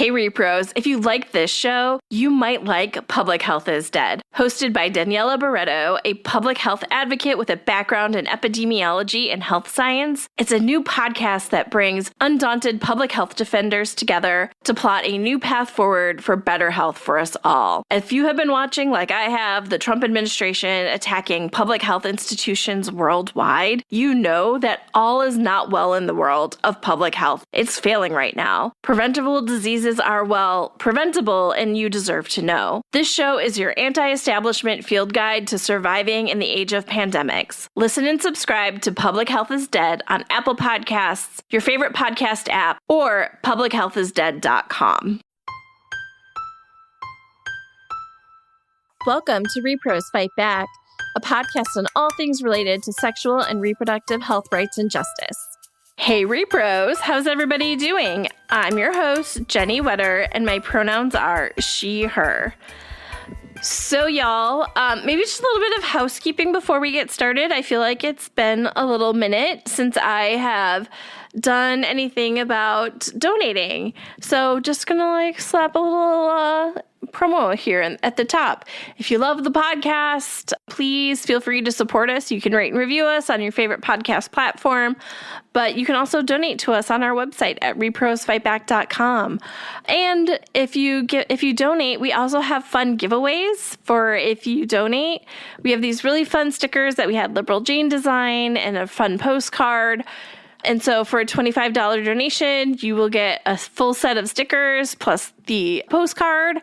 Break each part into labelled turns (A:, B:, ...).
A: Hey rePROs, if you like this show, you might like Public Health is Dead. Hosted by Daniela Barreto, a public health advocate with a background in epidemiology and health science, it's a new podcast that brings undaunted public health defenders together to plot a new path forward for better health for us all. If you have been watching, like I have, the Trump administration attacking public health institutions worldwide, you know that all is not well in the world of public health. It's failing right now. Preventable diseases are, well, preventable, and you deserve to know. This show is your anti-establishment field guide to surviving in the age of pandemics. Listen and subscribe to Public Health is Dead on Apple Podcasts, your favorite podcast app, or publichealthisdead.com. Welcome to rePROs Fight Back, a podcast on all things related to sexual and reproductive health rights and justice. Hey rePROs, how's everybody doing? I'm your host, Jenny Wetter, and my pronouns are she, her. So y'all, maybe just a little bit of housekeeping before we get started. I feel like it's been a little minute since I have done anything about donating. So just gonna slap a little promo here at the top. If you love the podcast, please feel free to support us. You can rate and review us on your favorite podcast platform, but you can also donate to us on our website at reprosfightback.com. And if you donate, we also have fun giveaways for if you donate. We have these really fun stickers that we had Liberal Jane design and a fun postcard. And so for a $25 donation, you will get a full set of stickers plus the postcard.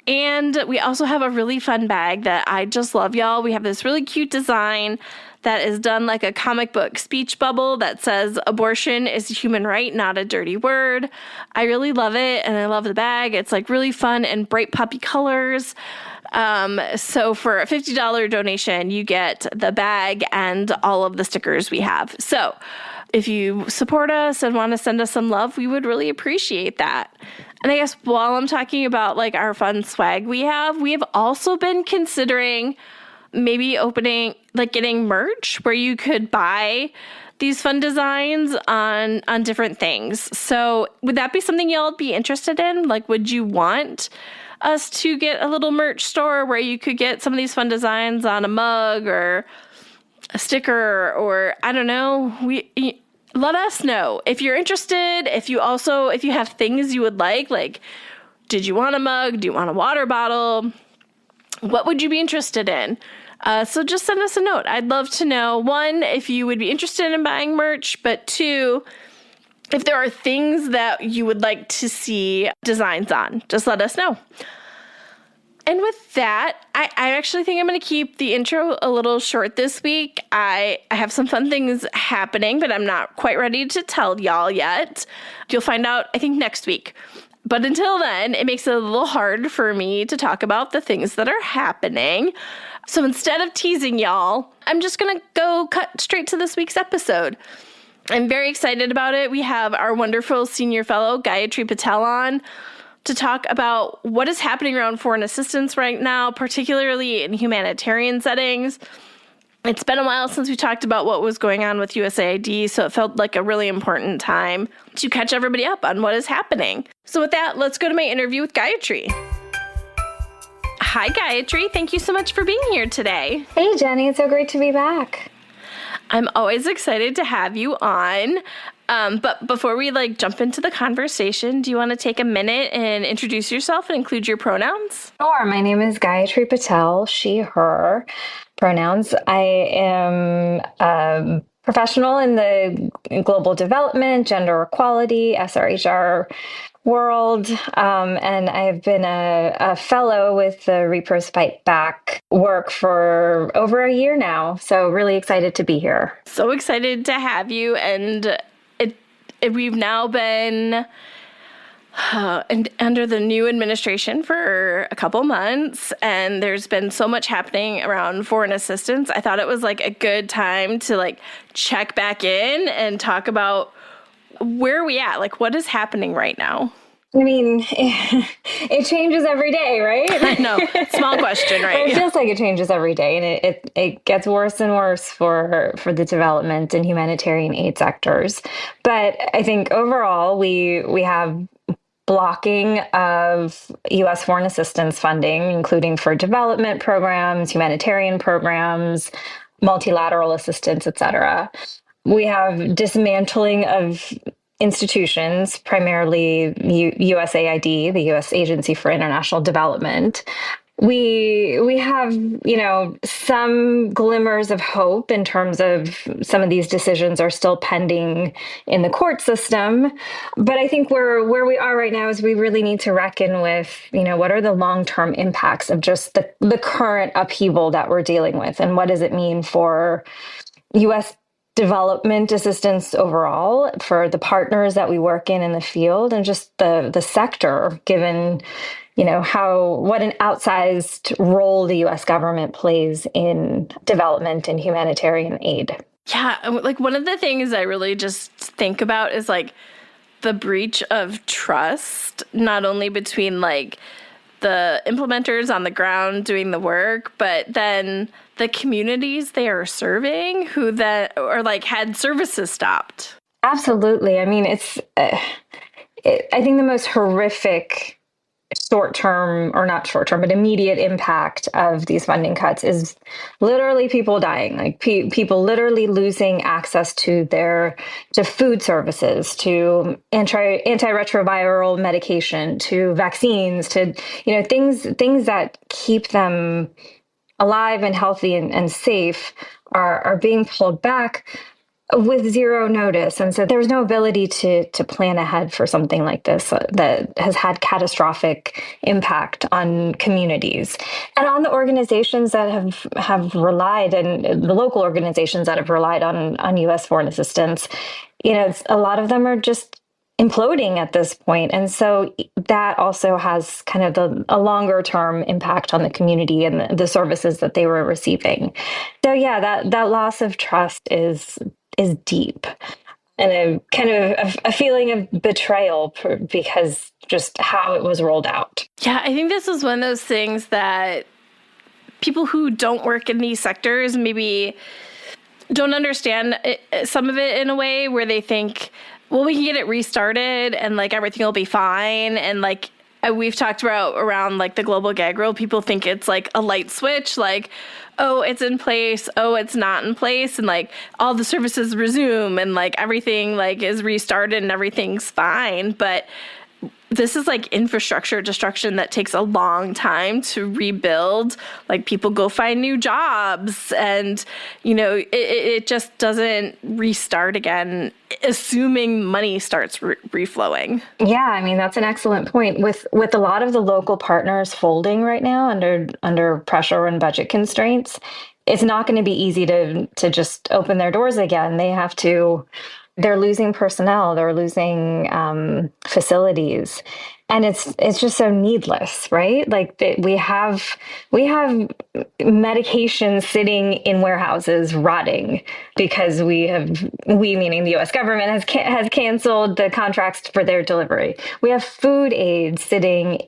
A: And we also have a really fun bag that I just love, y'all. We have this really cute design that is done like a comic book speech bubble that says abortion is a human right, not a dirty word. I really love it, and I love the bag. It's like really fun and bright puppy colors. So for a $50 donation, you get the bag and all of the stickers we have. So if you support us and want to send us some love, we would really appreciate that. And I guess while I'm talking about our fun swag we have also been considering maybe getting merch where you could buy these fun designs on different things. So would that be something y'all would be interested in? Would you want us to get a little merch store where you could get some of these fun designs on a mug or a sticker, or I don't know, let us know if you're interested. If you have things you would like, did you want a mug? Do you want a water bottle? What would you be interested in? So just send us a note. I'd love to know, one, if you would be interested in buying merch, but two, if there are things that you would like to see designs on, just let us know. And with that, I actually think I'm going to keep the intro a little short this week. I have some fun things happening, but I'm not quite ready to tell y'all yet. You'll find out, I think, next week. But until then, it makes it a little hard for me to talk about the things that are happening. So instead of teasing y'all, I'm just going to go cut straight to this week's episode. I'm very excited about it. We have our wonderful senior fellow, Gayatri Patel, on to talk about what is happening around foreign assistance right now, particularly in humanitarian settings. It's been a while since we talked about what was going on with USAID, so it felt like a really important time to catch everybody up on what is happening. So with that, let's go to my interview with Gayatri. Hi, Gayatri. Thank you so much for being here today.
B: Hey, Jenny. It's so great to be back.
A: I'm always excited to have you on. But before we jump into the conversation, do you want to take a minute and introduce yourself and include your pronouns?
B: Sure. My name is Gayatri Patel, she, her pronouns. I am a professional in the global development, gender equality, SRHR world, and I've been a fellow with the rePROs Fight Back work for over a year now. So really excited to be here.
A: So excited to have you, and we've now been under the new administration for a couple months, and there's been so much happening around foreign assistance. I thought it was a good time to check back in and talk about where are we at? What is happening right now?
B: I mean, it changes every day, right?
A: I know. Small question, right?
B: It feels like it changes every day, and it gets worse and worse for the development and humanitarian aid sectors. But I think overall, we have blocking of U.S. foreign assistance funding, including for development programs, humanitarian programs, multilateral assistance, et cetera. We have dismantling of institutions, primarily USAID, the U.S. Agency for International Development. We have, some glimmers of hope in terms of some of these decisions are still pending in the court system. But I think where we are right now is we really need to reckon with, what are the long-term impacts of just the current upheaval that we're dealing with, and what does it mean for U.S. development assistance overall, for the partners that we work in the field, and just the sector, given what an outsized role the U.S. government plays in development and humanitarian aid.
A: Yeah, like one of the things I really just think about is like the breach of trust, not only between like the implementers on the ground doing the work, but then the communities they are serving who that or like had services stopped.
B: Absolutely. I mean, I think the most horrific short-term, or not short-term, but immediate impact of these funding cuts is literally people dying, like people literally losing access to food services, to antiretroviral medication, to vaccines, to things that keep them alive and healthy and safe are being pulled back with zero notice. And so there's no ability to plan ahead for something like this that has had catastrophic impact on communities and on the organizations that have relied, and the local organizations that have relied on U.S. foreign assistance. A lot of them are just imploding at this point. And so that also has kind of a longer term impact on the community and the services that they were receiving. So yeah, that loss of trust is deep, and a kind of a feeling of betrayal because just how it was rolled out.
A: Yeah, I think this is one of those things that people who don't work in these sectors maybe don't understand some of it in a way where they think, well, we can get it restarted and like everything will be fine. And like we've talked about around like the global gag rule, people think it's like a light switch, like, oh, it's in place, oh, it's not in place, and like all the services resume and like everything like is restarted and everything's fine. But this is like infrastructure destruction that takes a long time to rebuild. Like people go find new jobs and, it just doesn't restart again, assuming money starts reflowing.
B: Yeah, I mean, that's an excellent point. With a lot of the local partners folding right now under pressure and budget constraints, it's not going to be easy to just open their doors again. They're losing personnel, they're losing facilities, and it's just so needless, right? Like we have medications sitting in warehouses rotting because we meaning the U.S. government has canceled the contracts for their delivery. We have food aid sitting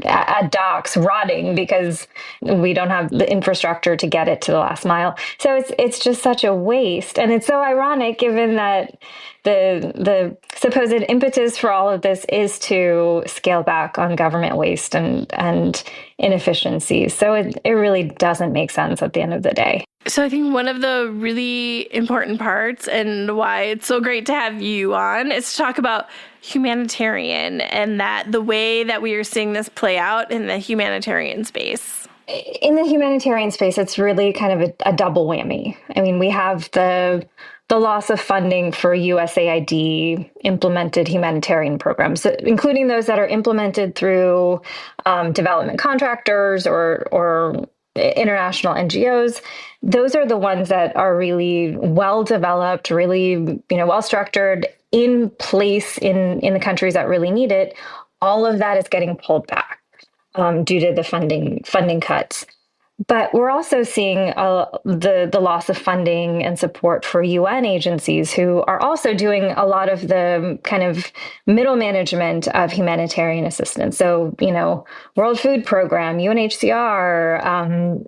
B: at docks rotting because we don't have the infrastructure to get it to the last mile. So it's just such a waste, and it's so ironic given that the supposed impetus for all of this is to scale back on government waste and inefficiencies. So it really doesn't make sense at the end of the day.
A: So I think one of the really important parts and why it's so great to have you on is to talk about humanitarian and that the way that we are seeing this play out in the humanitarian space.
B: In the humanitarian space, it's really kind of a double whammy. I mean, we have the loss of funding for USAID implemented humanitarian programs, including those that are implemented through development contractors or international NGOs. Those are the ones that are really well developed, really well structured, in place in the countries that really need it. All of that is getting pulled back due to the funding cuts. But we're also seeing the loss of funding and support for UN agencies who are also doing a lot of the kind of middle management of humanitarian assistance. So, World Food Program, UNHCR,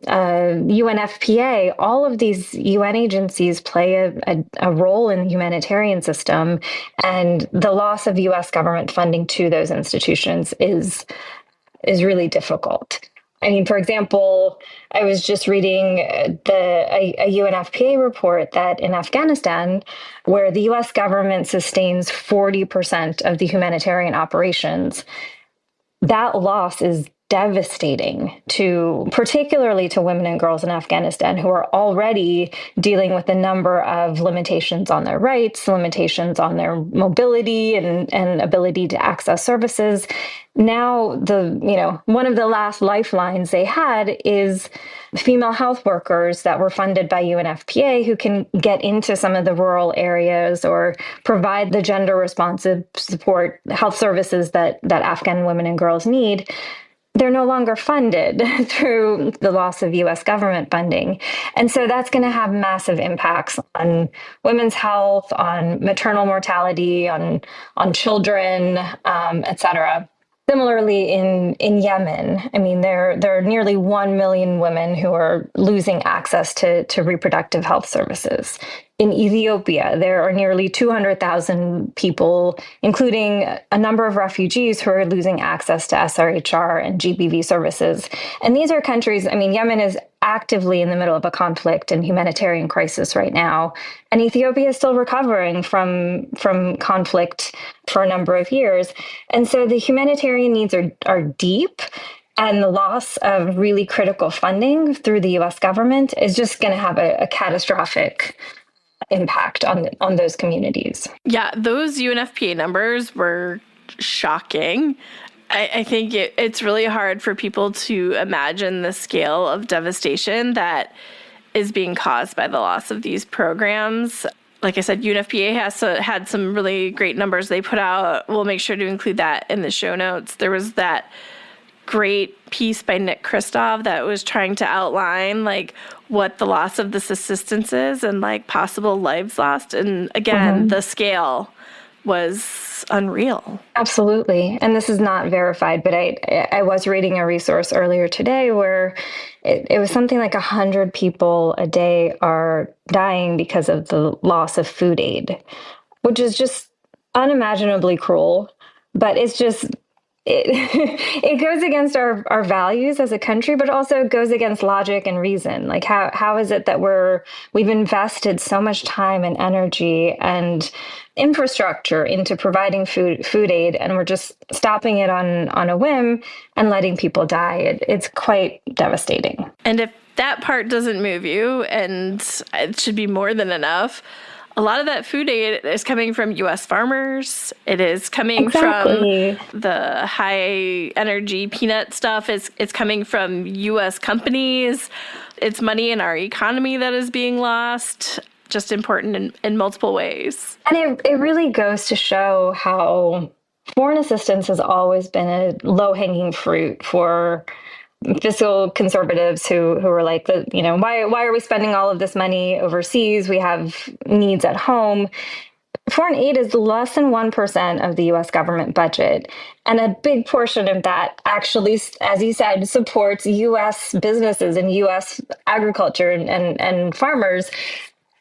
B: UNFPA, all of these UN agencies play a role in the humanitarian system. And the loss of US government funding to those institutions is really difficult. I mean, for example, I was just reading a UNFPA report that in Afghanistan, where the US government sustains 40% of the humanitarian operations, that loss is devastating particularly to women and girls in Afghanistan who are already dealing with a number of limitations on their rights, limitations on their mobility and ability to access services. Now one of the last lifelines they had is female health workers that were funded by UNFPA who can get into some of the rural areas or provide the gender responsive support health services that Afghan women and girls need. They're no longer funded through the loss of US government funding. And so that's going to have massive impacts on women's health, on maternal mortality, on children, et cetera. Similarly, in Yemen, I mean, there are nearly 1 million women who are losing access to reproductive health services. In Ethiopia, there are nearly 200,000 people, including a number of refugees, who are losing access to SRHR and GBV services. And these are countries, I mean, Yemen is actively in the middle of a conflict and humanitarian crisis right now. And Ethiopia is still recovering from conflict for a number of years. And so the humanitarian needs are deep. And the loss of really critical funding through the US government is just going to have a catastrophic impact on those communities.
A: Yeah, those UNFPA numbers were shocking. I think it's really hard for people to imagine the scale of devastation that is being caused by the loss of these programs. Like I said, UNFPA had some really great numbers they put out. We'll make sure to include that in the show notes. There was that great piece by Nick Kristof that was trying to outline what the loss of this assistance is and possible lives lost. And again, the scale was unreal.
B: Absolutely. And this is not verified, but I was reading a resource earlier today where it was something like 100 people a day are dying because of the loss of food aid, which is just unimaginably cruel. But it's just it goes against our values as a country, but also goes against logic and reason. Like how is it that we've invested so much time and energy and infrastructure into providing food aid, and we're just stopping it on a whim and letting people die? It's quite devastating.
A: And if that part doesn't move you, and it should be more than enough, a lot of that food aid is coming from U.S. farmers. It is coming from the high energy peanut stuff. It's coming from U.S. companies. It's money in our economy that is being lost. Just important in multiple ways.
B: And it really goes to show how foreign assistance has always been a low-hanging fruit for fiscal conservatives who are like, why are we spending all of this money overseas? We have needs at home. Foreign aid is less than 1% of the US government budget. And a big portion of that actually, as you said, supports US businesses and US agriculture and farmers.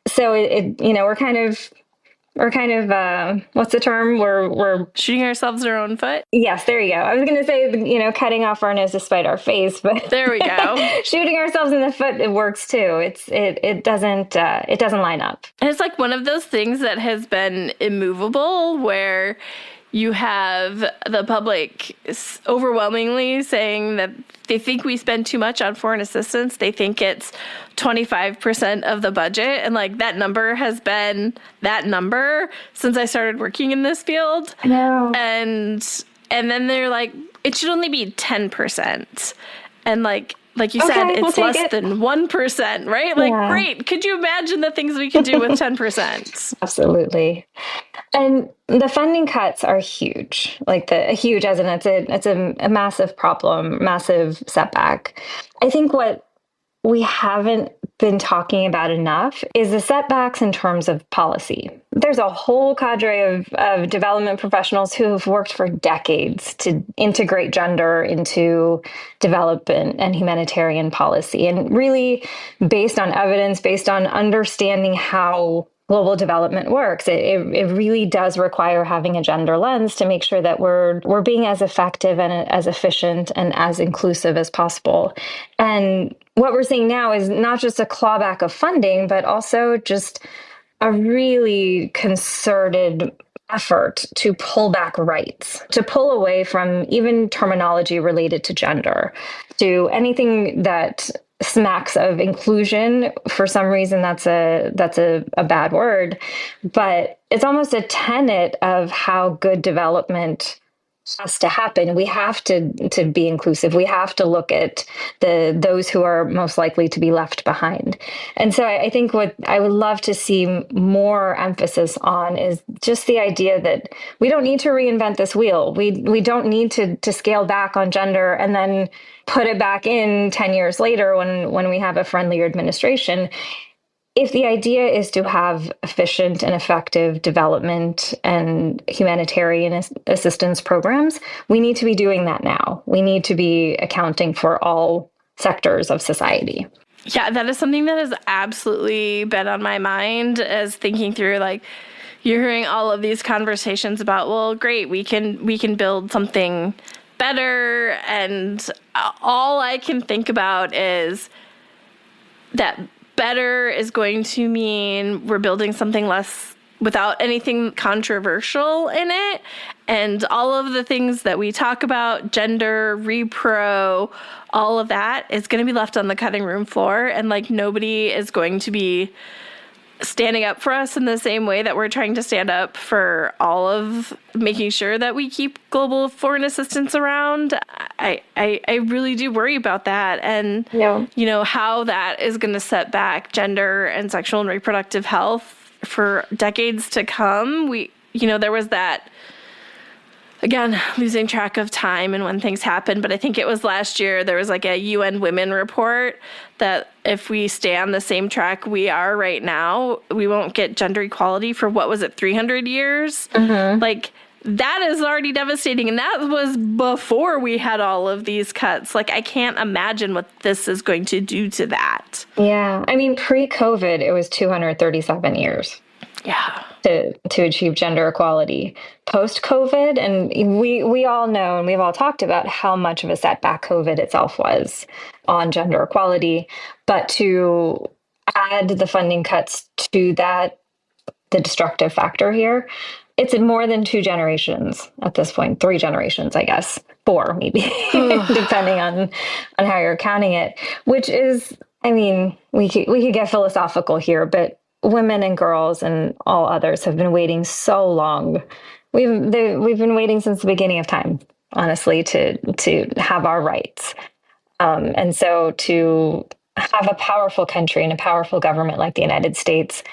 B: So we're kind of what's the term? We're
A: shooting ourselves in our own foot.
B: Yes, there you go. I was going to say, cutting off our nose to spite our face, but
A: there we go.
B: Shooting ourselves in the foot, it works too. It doesn't line up.
A: And it's like one of those things that has been immovable, where you have the public overwhelmingly saying that they think we spend too much on foreign assistance. They think it's 25% of the budget. And that number has been that number since I started working in this field.
B: I know.
A: And then they're like, it should only be 10%. And like you said, it's less than 1%, right? Great. Could you imagine the things we could do with 10%?
B: Absolutely. And the funding cuts are huge, huge as in it's a massive problem, massive setback. I think what we haven't been talking about enough is the setbacks in terms of policy. There's a whole cadre of development professionals who have worked for decades to integrate gender into development and humanitarian policy, and really based on evidence, based on understanding how global development works. It really does require having a gender lens to make sure that we're being as effective and as efficient and as inclusive as possible. And what we're seeing now is not just a clawback of funding, but also just a really concerted effort to pull back rights, to pull away from even terminology related to gender, to anything that smacks of inclusion. For some reason, that's a bad word, but it's almost a tenet of how good development has to happen. We have to be inclusive. We have to look at those who are most likely to be left behind. And so I think what I would love to see more emphasis on is just the idea that we don't need to reinvent this wheel. We don't need to scale back on gender and then put it back in 10 years later when we have a friendlier administration. If the idea is to have efficient and effective development and humanitarian assistance programs, we need to be doing that now. We need to be accounting for all sectors of society.
A: Yeah, that is something that has absolutely been on my mind as thinking through, like, you're hearing all of these conversations about, well, great, we can build something better, and all I can think about is that better is going to mean we're building something less without anything controversial in it. And all of the things that we talk about, gender, repro, all of that is going to be left on the cutting room floor. And like nobody is going to be standing up for us in the same way that we're trying to stand up for all of making sure that we keep global foreign assistance around. I really do worry about that. And, you know, how that is going to set back gender and sexual and reproductive health for decades to come. There was that, again, losing track of time and when things happen, but I think it was last year, there was like a UN Women report that if we stay on the same track we are right now, we won't get gender equality for, 300 years? Mm-hmm. Like, that is already devastating. And that was before we had all of these cuts. Like, I can't imagine what this is going to do to that.
B: Yeah. I mean, pre-COVID, it was 237 years.
A: Yeah.
B: To achieve gender equality. Post-COVID, and we all know, and we've all talked about how much of a setback COVID itself was on gender equality, but to add the funding cuts to that, the destructive factor here, it's more than 2 generations at this point, 3 generations, I guess, 4 maybe, depending on how you're counting it, which is, I mean, we could get philosophical here, but women and girls and all others have been waiting so long. We've been waiting since the beginning of time, honestly, to have our rights. And so to have a powerful country and a powerful government like the United States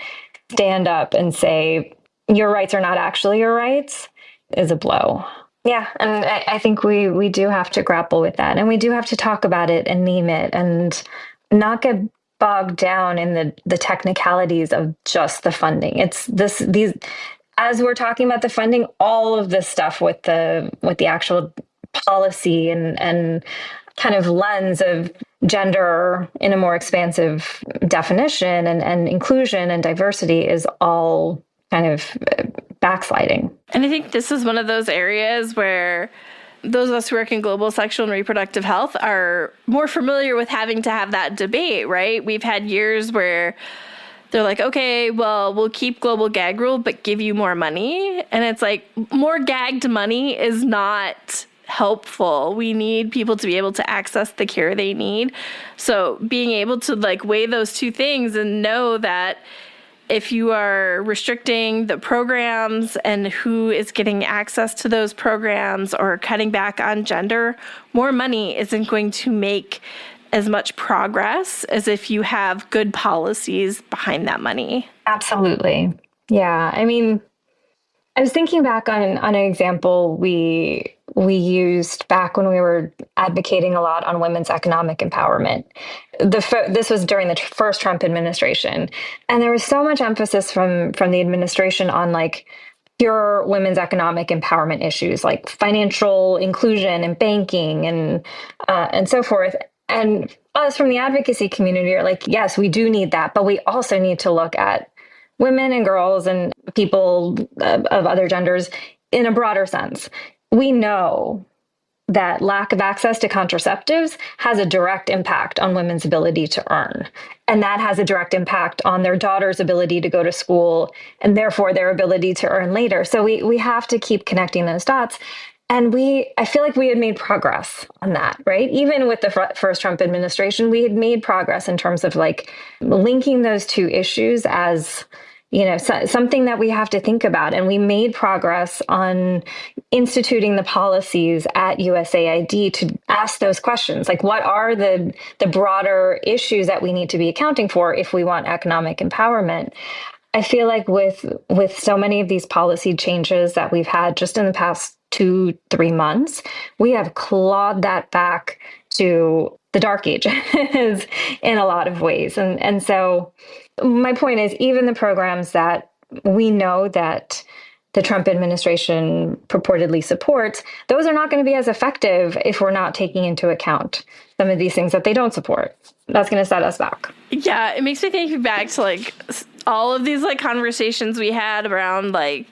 B: stand up and say, your rights are not actually your rights, is a blow. Yeah, and I think we do have to grapple with that. And we do have to talk about it and name it and not get bogged down in the technicalities of just the funding. It's these as we're talking about the funding, all of this stuff with the actual policy and kind of lens of gender in a more expansive definition and inclusion and diversity is all kind of backsliding.
A: And I think this is one of those areas where those of us who work in global sexual and reproductive health are more familiar with having to have that debate, right? We've had years where they're like, okay, well, we'll keep global gag rule, but give you more money. And it's like, more gagged money is not helpful. We need people to be able to access the care they need. So being able to like weigh those two things and know that if you are restricting the programs and who is getting access to those programs or cutting back on gender, more money isn't going to make as much progress as if you have good policies behind that money.
B: Absolutely. Yeah. I mean, I was thinking back on an example we we used back when we were advocating a lot on women's economic empowerment. This was during the first Trump administration, and there was so much emphasis from the administration on like pure women's economic empowerment issues, like financial inclusion and banking and so forth. And us from the advocacy community are like, yes, we do need that, but we also need to look at women and girls and people of other genders in a broader sense. We know that lack of access to contraceptives has a direct impact on women's ability to earn. And that has a direct impact on their daughter's ability to go to school and therefore their ability to earn later. So we have to keep connecting those dots. And I feel like we had made progress on that, right? Even with the first Trump administration, we had made progress in terms of like linking those two issues as, something that we have to think about. And we made progress on instituting the policies at USAID to ask those questions. Like, what are the broader issues that we need to be accounting for if we want economic empowerment? I feel like with so many of these policy changes that we've had just in the past 2-3 months, we have clawed that back to the dark ages in a lot of ways. And so my point is, even the programs that we know that the Trump administration purportedly supports, those are not going to be as effective if we're not taking into account some of these things that they don't support. That's going to set us back.
A: Yeah, it makes me think back to like all of these like conversations we had around like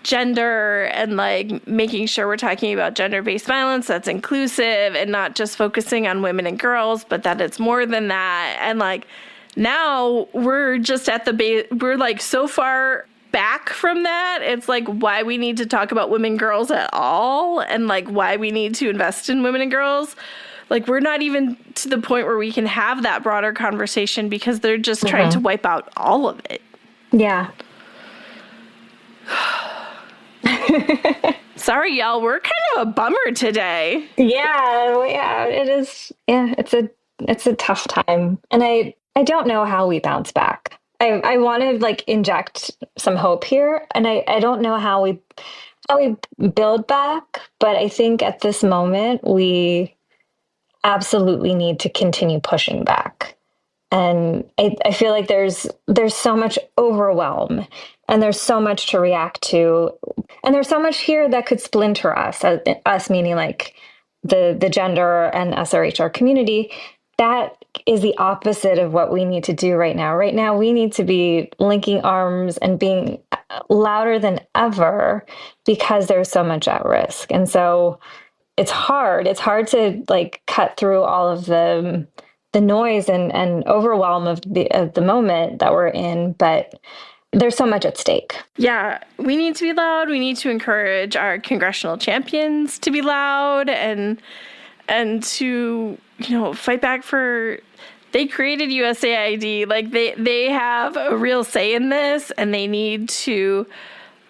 A: gender and like making sure we're talking about gender-based violence that's inclusive and not just focusing on women and girls, but that it's more than that. And like now we're just at we're like so far back from that. It's like why we need to talk about women and girls at all and like why we need to invest in women and girls. Like we're not even to the point where we can have that broader conversation because they're just trying to wipe out all of it.
B: Yeah.
A: Sorry, y'all. We're kind of a bummer today.
B: Yeah, it is. Yeah, it's a tough time, and I don't know how we bounce back. I want to like inject some hope here, and I don't know how we build back, but I think at this moment we absolutely need to continue pushing back. And I feel like there's so much overwhelm and there's so much to react to. And there's so much here that could splinter us meaning like the gender and SRHR community. That is the opposite of what we need to do right now. Right now, we need to be linking arms and being louder than ever because there's so much at risk. And so it's hard. It's hard to like cut through all of the noise and overwhelm of the moment that we're in, but there's so much at stake.
A: Yeah, we need to be loud. We need to encourage our congressional champions to be loud and to, fight back for. They created USAID. Like they have a real say in this, and they need to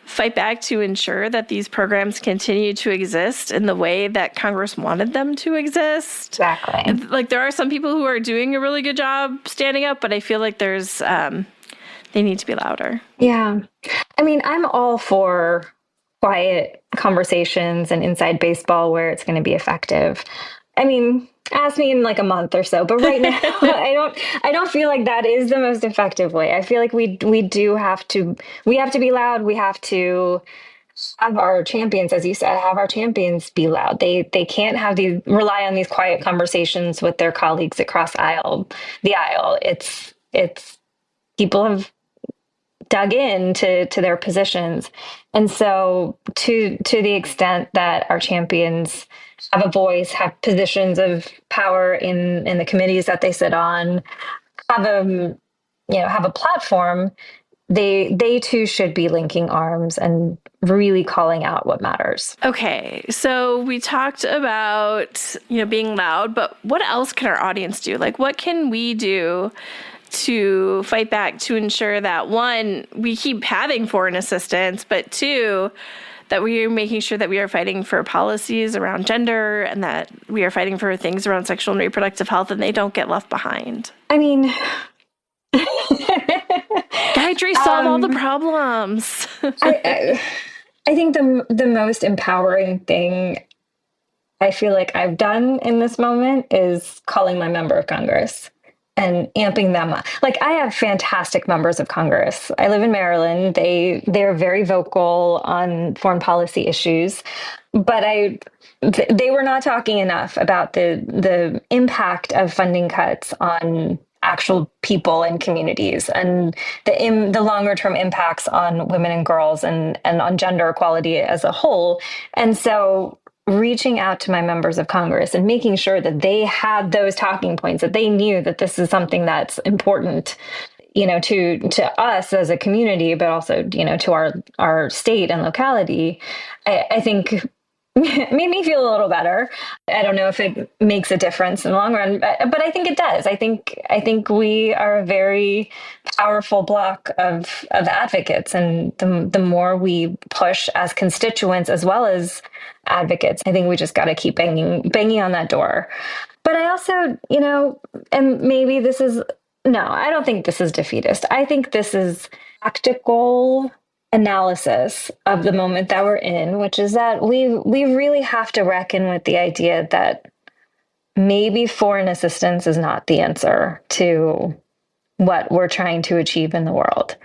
A: fight back to ensure that these programs continue to exist in the way that Congress wanted them to exist.
B: Exactly.
A: And, like there are some people who are doing a really good job standing up, but I feel like there's they need to be louder.
B: Yeah. I mean, I'm all for quiet conversations and inside baseball where it's going to be effective. I mean, ask me in like a month or so, but right now I don't feel like that is the most effective way. I feel like we have to be loud. We have to have our champions, as you said, have our champions be loud. They can't rely on these quiet conversations with their colleagues across the aisle. It's people have dug into their positions. And so to the extent that our champions have a voice, have positions of power in the committees that they sit on, have a platform, they too should be linking arms and really calling out what matters.
A: Okay, so we talked about, being loud, but what else can our audience do? Like, what can we do to fight back to ensure that, one, we keep having foreign assistance, but two, that we are making sure that we are fighting for policies around gender and that we are fighting for things around sexual and reproductive health and they don't get left behind?
B: I mean...
A: Gayatri, solve all the problems.
B: I think the most empowering thing I feel like I've done in this moment is calling my member of Congress and amping them up. Like, I have fantastic members of Congress. I live in Maryland. They're very vocal on foreign policy issues, but they were not talking enough about the impact of funding cuts on actual people and communities, and the longer term impacts on women and girls, and on gender equality as a whole. And so reaching out to my members of Congress and making sure that they had those talking points, that they knew that this is something that's important, to us as a community, but also, to our state and locality, I think made me feel a little better. I don't know if it makes a difference in the long run, but I think it does. I think we are a very powerful block of advocates, and the more we push as constituents as well as advocates, I think we just got to keep banging on that door. But I also, and maybe this is no, I don't think this is defeatist. I think this is practical analysis of the moment that we're in, which is that we really have to reckon with the idea that maybe foreign assistance is not the answer to what we're trying to achieve in the world.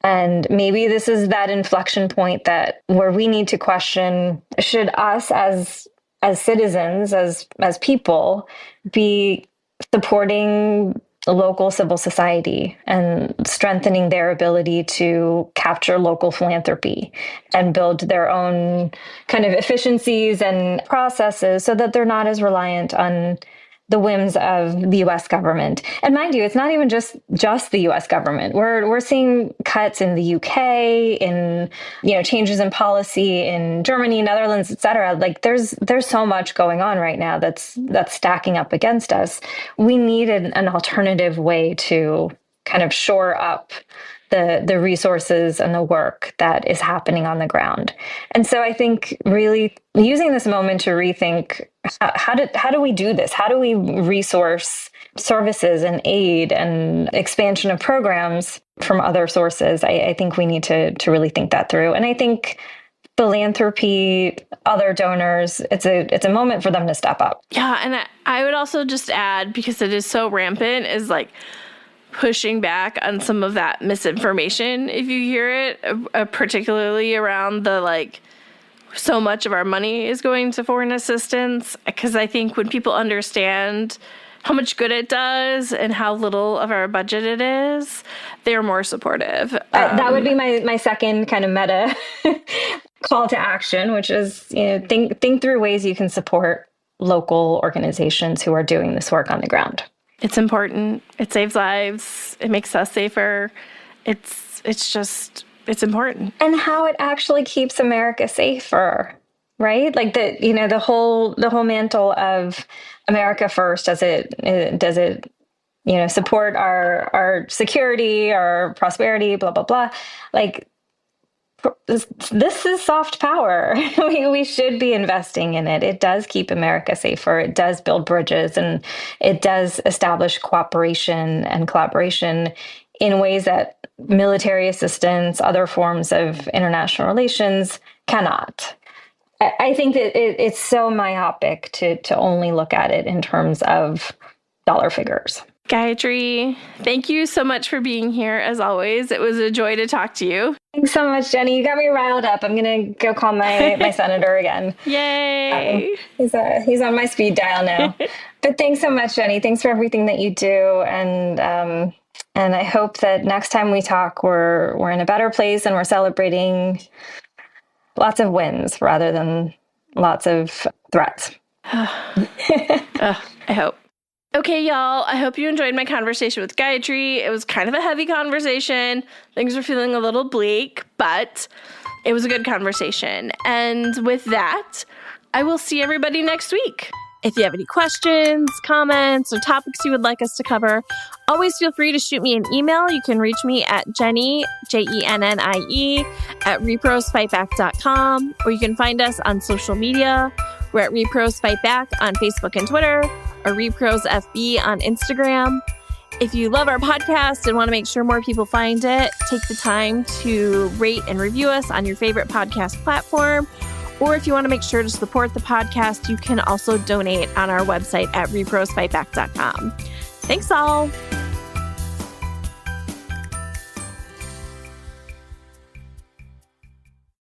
B: And maybe this is that inflection point where we need to question, should us as citizens, as people, be supporting local civil society and strengthening their ability to capture local philanthropy and build their own kind of efficiencies and processes so that they're not as reliant on the whims of the U.S. government. And mind you, it's not even just the U.S. government. We're seeing cuts in the U.K., in changes in policy in Germany, Netherlands, et cetera. Like there's so much going on right now that's stacking up against us. We needed an alternative way to kind of shore up the resources and the work that is happening on the ground. And so I think really using this moment to rethink how do we do this? How do we resource services and aid and expansion of programs from other sources? I think we need to really think that through. And I think philanthropy, other donors, it's a moment for them to step up.
A: Yeah, and I would also just add, because it is so rampant, is like pushing back on some of that misinformation, if you hear it, particularly around the so much of our money is going to foreign assistance. Because I think when people understand how much good it does and how little of our budget it is, they're more supportive.
B: That would be my second kind of meta call to action, which is think through ways you can support local organizations who are doing this work on the ground.
A: It's important. It saves lives. It makes us safer. It's important.
B: And how it actually keeps America safer, right? Like the whole mantle of America first, does it support our security, our prosperity, blah, blah, blah. Like, this is soft power. We should be investing in it. It does keep America safer. It does build bridges, and it does establish cooperation and collaboration in ways that military assistance, other forms of international relations cannot. I think that it's so myopic to only look at it in terms of dollar figures.
A: Gayatri, thank you so much for being here, as always. It was a joy to talk to you.
B: Thanks so much, Jenny. You got me riled up. I'm going to go call my senator again.
A: Yay!
B: He's on my speed dial now. But thanks so much, Jenny. Thanks for everything that you do. And I hope that next time we talk, we're in a better place and we're celebrating lots of wins rather than lots of threats.
A: I hope. Okay, y'all, I hope you enjoyed my conversation with Gayatri. It was kind of a heavy conversation. Things were feeling a little bleak, but it was a good conversation. And with that, I will see everybody next week. If you have any questions, comments, or topics you would like us to cover, always feel free to shoot me an email. You can reach me at Jenny, Jennie, at reprosfightback.com, or you can find us on social media. We're at rePROs Fight Back on Facebook and Twitter, or rePROs FB on Instagram. If you love our podcast and want to make sure more people find it, take the time to rate and review us on your favorite podcast platform. Or if you want to make sure to support the podcast, you can also donate on our website at reprosfightback.com. Thanks all.